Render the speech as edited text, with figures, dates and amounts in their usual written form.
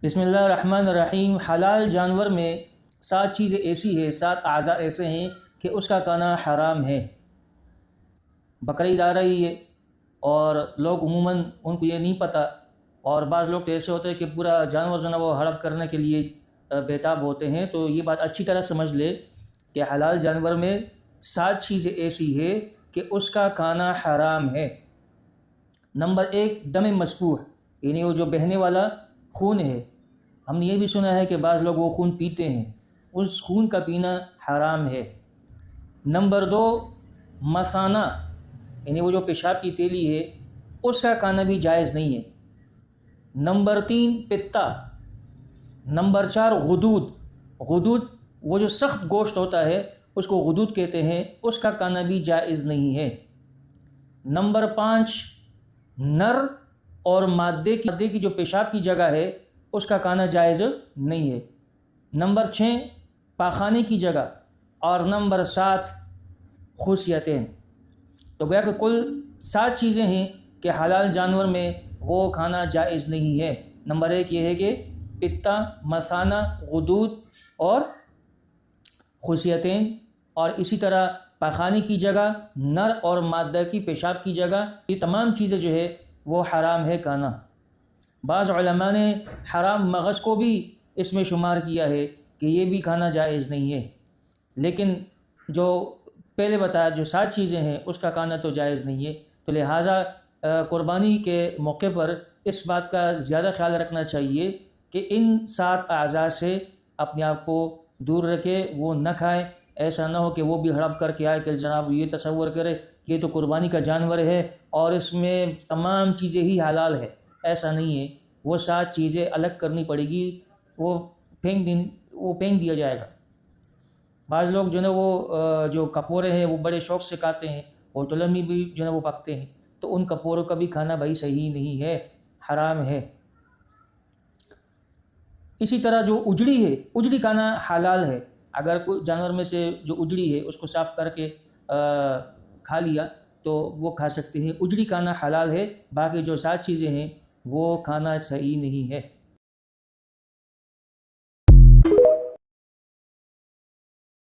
बिस्मिल्लाहिर्रहमानिर्रहीम। हलाल जानवर में 7 चीज़ें ऐसी हैं, 7 अज़ा ऐसे हैं कि उसका खाना हराम है। बकरीद आ रही है और लोग उमूमन उनको ये नहीं पता, और बाज़ लोग तो ऐसे होते हैं कि पूरा जानवर जो है वो हड़प करने के लिए बेताब होते हैं। तो ये बात अच्छी तरह समझ ले कि हलाल जानवर में 7 चीज़ें ऐसी है कि उसका खाना हराम है। नंबर 1, दम मस्फूह, यानी वो जो बहने वाला खून है। हमने ये भी सुना है कि बाज़ लोग वो खून पीते हैं, उस खून का पीना हराम है। नंबर 2, मसाना, यानी वो जो पेशाब की तेली है उसका खाना भी जायज़ नहीं है। नंबर 3, पित्ता। नंबर 4, गुदूद। गुदूद वो जो सख्त गोश्त होता है उसको गुदूद कहते हैं, उसका खाना भी जायज़ नहीं है। नंबर 5, नर और मादे की जो पेशाब की जगह है उसका खाना जायज़ नहीं है। नंबर 6, पाखाने की जगह। और नंबर 7, खुसियतें। तो गया कि कुल 7 चीज़ें हैं कि हलाल जानवर में वो खाना जायज़ नहीं है। नंबर 1 ये है कि पित्ता, मसाना, गुदूद और खुसियतें, और इसी तरह पाखाने की जगह, नर और मादा की पेशाब की जगह, ये तमाम चीज़ें जो है वो हराम है खाना। बाज़ उलमा ने हराम मगज़ को भी इसमें शुमार किया है कि ये भी खाना जायज़ नहीं है, लेकिन जो पहले बताया जो 7 चीज़ें हैं उसका खाना तो जायज़ नहीं है। तो लिहाजा कुर्बानी के मौके पर इस बात का ज़्यादा ख्याल रखना चाहिए कि इन 7 अज़ा से अपने आप को दूर रखे, वो न खाए। ऐसा ना हो कि वो भी हड़प करके आए कि जनाब ये तसव्वुर करे कि ये तो कुर्बानी का जानवर है और इसमें तमाम चीज़ें ही हलाल है। ऐसा नहीं है, वो 7 चीज़ें अलग करनी पड़ेगी, वो फेंक दिया जाएगा। बाज़ लोग जो है वो जो कपोरे हैं वो बड़े शौक़ से खाते हैं, होटलों में भी जो है वो पकते हैं, तो उन कपोरों का भी खाना भाई सही नहीं है, हराम है। इसी तरह जो उजड़ी है, उजड़ी खाना हलाल है। अगर कोई जानवर में से जो उजड़ी है उसको साफ़ करके खा लिया तो वो खा सकते हैं, उजड़ी खाना हलाल है। बाकी जो 7 चीज़ें हैं वो खाना सही नहीं है।